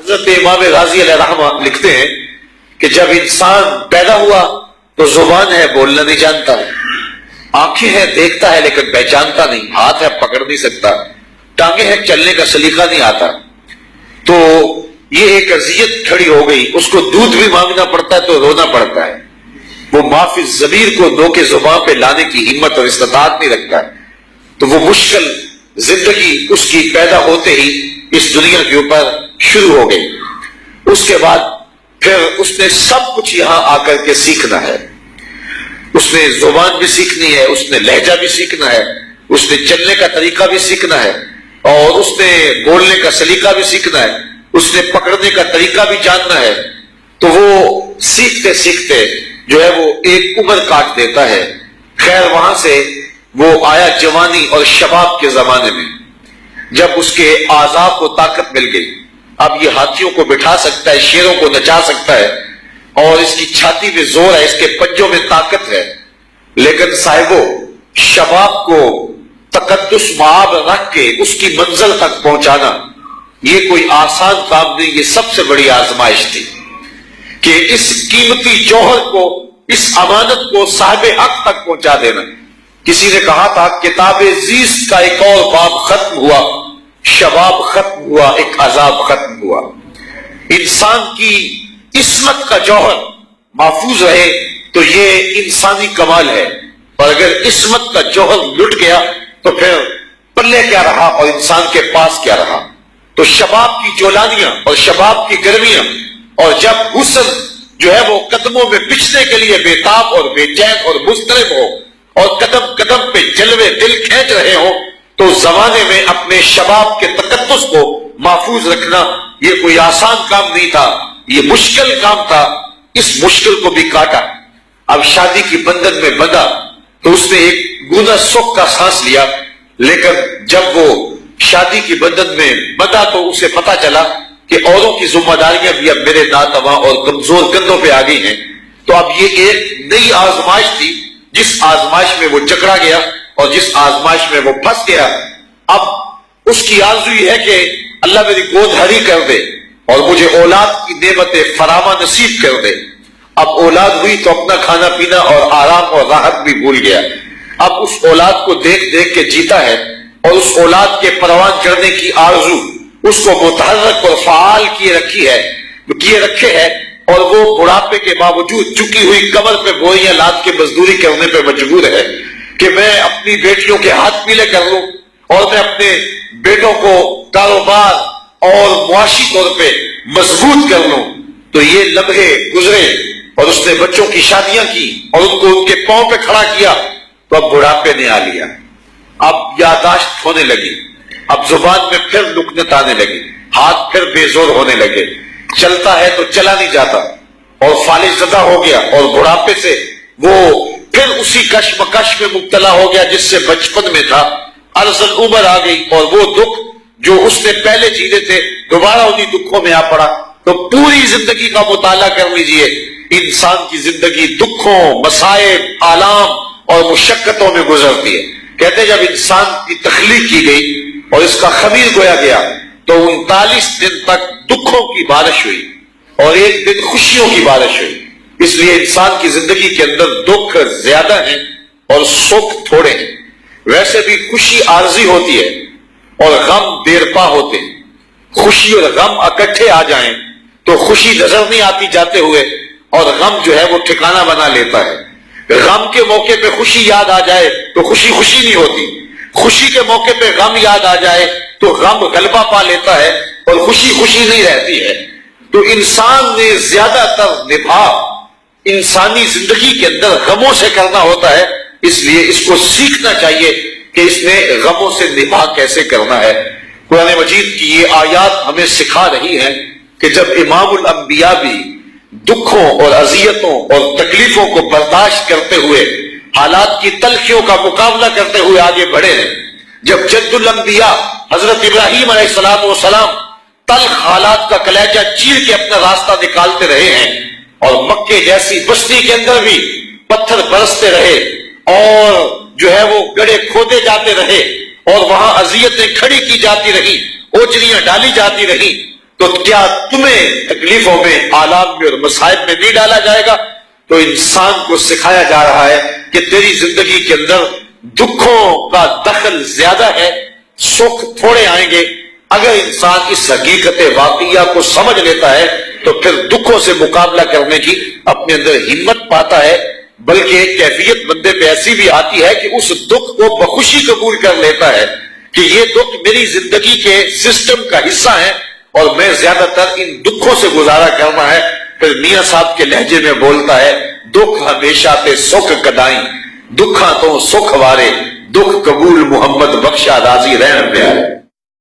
حضرت امام غازی علیہ رحمہ لکھتے ہیں کہ جب انسان پیدا ہوا تو زبان ہے بولنا نہیں جانتا، آنکھیں ہیں دیکھتا ہے لیکن پہچانتا نہیں، ہاتھ ہے پکڑ نہیں سکتا، ٹانگیں ہیں چلنے کا سلیقہ نہیں آتا، تو یہ ایک اذیت کھڑی ہو گئی، اس کو دودھ بھی مانگنا پڑتا ہے تو رونا پڑتا ہے، وہ معافی ضمیر کو دو کے زبان پہ لانے کی ہمت اور استطاعت نہیں رکھتا ہے، تو وہ مشکل زندگی اس کی پیدا ہوتے ہی اس دنیا کے اوپر شروع ہو گئی۔ اس کے بعد پھر اس نے سب کچھ یہاں آ کر کے سیکھنا ہے، اس نے زبان بھی سیکھنی ہے، اس نے لہجہ بھی سیکھنا ہے، اس نے چلنے کا طریقہ بھی سیکھنا ہے، اور اس نے بولنے کا سلیقہ بھی سیکھنا ہے، اس نے پکڑنے کا طریقہ بھی جاننا ہے، تو وہ سیکھتے سیکھتے جو ہے وہ ایک عمر کاٹ دیتا ہے۔ خیر وہاں سے وہ آیا جوانی اور شباب کے زمانے میں، جب اس کے اعضاء کو طاقت مل گئی، اب یہ ہاتھیوں کو بٹھا سکتا ہے، شیروں کو نچا سکتا ہے، اور اس کی چھاتی میں زور ہے، اس کے پنجوں میں طاقت ہے، لیکن صاحبو شباب کو تقدس معاب رکھ کے اس کی منزل تک پہنچانا یہ کوئی آسان کام نہیں، یہ سب سے بڑی آزمائش تھی کہ اس قیمتی جوہر کو، اس امانت کو صاحب حق تک پہنچا دینا۔ کسی نے کہا تھا کتاب زیست کا ایک اور باب ختم ہوا، شباب ختم ہوا، ایک عذاب ختم ہوا۔ انسان کی عصمت کا جوہر محفوظ رہے تو یہ انسانی کمال ہے، اور اگر عصمت کا جوہر لٹ گیا تو پھر پلے کیا رہا اور انسان کے پاس کیا رہا۔ تو شباب کی جولانیاں اور شباب کی گرمیاں، اور جب حسن جو ہے وہ قدموں میں پچھنے کے لیے بےتاب اور بے چین اور مضطرب ہو، اور قدم قدم پہ جلوے دل کھینچ رہے ہو، تو زمانے میں اپنے شباب کے تقدس کو محفوظ رکھنا یہ کوئی آسان کام نہیں تھا، یہ مشکل کام تھا۔ اس مشکل کو بھی کاٹا، اب شادی کی بندھن میں بندھا تو اس نے ایک گونا سکھ کا سانس لیا، لیکن جب وہ شادی کی بندھن میں بندھا تو اسے پتا چلا کہ اوروں کی ذمہ داریاں بھی اب میرے ناتواں اور کمزور کندھوں پہ آ گئی ہیں، تو اب یہ ایک نئی آزمائش تھی، جس آزمائش میں وہ جکڑا گیا اور جس آزمائش میں وہ پھنس گیا۔ اب اس کی آرزو یہ ہے کہ اللہ میری گود ہری کر دے اور مجھے اولاد کی نعمت فراوان نصیب کر دے۔ اب اولاد ہوئی تو اپنا کھانا پینا اور آرام اور راحت بھی بھول گیا، اب اس اولاد کو دیکھ دیکھ کے جیتا ہے، اور اس اولاد کے پروان چڑھنے کی آرزو اس کو متحرک اور فعال کیے رکھے ہے، اور وہ بڑھاپے کے باوجود چکی ہوئی کمر پہ بوریاں لاد کے مزدوری کرنے پہ مجبور ہے کہ میں اپنی بیٹیوں کے ہاتھ پیلے کر لوں، اور میں اپنے بیٹوں کو کاروبار اور معاشی طور پہ مضبوط کر لوں۔ تو یہ لمحے گزرے اور اس نے بچوں کی شادیاں کی اور ان کو ان کے پاؤں پہ کھڑا کیا، تو اب بڑھاپے نے آ لیا، اب یادداشت ہونے لگی، اب زبان میں پھر لکنت آنے لگی، ہاتھ پھر بے زور ہونے لگے، چلتا ہے تو چلا نہیں جاتا، اور فالج زدہ ہو گیا، اور بڑھاپے سے وہ پھر اسی کشمکش میں مبتلا ہو گیا جس سے بچپن میں تھا۔ ارذل عمر آ گئی، اور وہ دکھ جو اس نے پہلے جینے تھے دوبارہ انہی دکھوں میں آ پڑا۔ تو پوری زندگی کا مطالعہ کر لیجئے، انسان کی زندگی دکھوں، مصائب، آلام اور مشقتوں میں گزرتی ہے۔ کہتے جب انسان کی تخلیق کی گئی اور اس کا خمیر گویا گیا تو 39 دن تک دکھوں کی بارش ہوئی اور ایک دن خوشیوں کی بارش ہوئی۔ اس لیے انسان کی زندگی کے اندر دکھ زیادہ ہیں اور سکھ تھوڑے ہیں۔ ویسے بھی خوشی عارضی ہوتی ہے اور غم دیر پا ہوتے ہیں۔ خوشی اور غم اکٹھے آ جائیں تو خوشی نظر نہیں آتی جاتے ہوئے، اور غم جو ہے وہ ٹھکانہ بنا لیتا ہے۔ غم کے موقع پہ خوشی یاد آ جائے تو خوشی خوشی نہیں ہوتی، خوشی کے موقع پہ غم یاد آ جائے تو غم غلبہ پا لیتا ہے اور خوشی خوشی نہیں رہتی ہے۔ تو انسان نے زیادہ تر نبھا انسانی زندگی کے اندر غموں سے کرنا ہوتا ہے، اس لیے اس کو سیکھنا چاہیے کہ اس نے غموں سے نبھا کیسے کرنا ہے۔ قرآن مجید کی یہ آیات ہمیں سکھا رہی ہیں کہ جب امام الانبیاء بھی دکھوں اور اذیتوں اور تکلیفوں کو برداشت کرتے ہوئے، حالات کی تلخیوں کا مقابلہ کرتے ہوئے آگے بڑھے ہیں، جب جد الانبیاء حضرت ابراہیم علیہ السلام تلخ حالات کا کلیجہ چیر کے اپنا راستہ نکالتے رہے ہیں، اور مکے جیسی بستی کے اندر بھی پتھر برستے رہے اور جو ہے وہ گڑھے کھودے جاتے رہے اور وہاں اذیتیں کھڑی کی جاتی رہی، اوجریاں ڈالی جاتی رہی، تو کیا تمہیں تکلیفوں میں، آلام میں اور مصائب میں نہیں ڈالا جائے گا؟ تو انسان کو سکھایا جا رہا ہے کہ تیری زندگی کے اندر دکھوں کا دخل زیادہ ہے، سکھ تھوڑے آئیں گے۔ اگر انسان اس حقیقت واقعہ کو سمجھ لیتا ہے تو پھر دکھوں سے مقابلہ کرنے کی اپنے اندر ہمت پاتا ہے، بلکہ ایک کیفیت بندے پہ ایسی بھی آتی ہے کہ اس دکھ کو بخوشی قبول کر لیتا ہے کہ یہ دکھ میری زندگی کے سسٹم کا حصہ ہے اور میں زیادہ تر ان دکھوں سے گزارا کرنا ہے۔ پھر میاں صاحب کے لہجے میں بولتا ہے، دکھ ہمیشہ تے سکھ کدائیں، دکھاں تو سکھ وارے، دکھ قبول محمد بخشا راضی رہن پیارے۔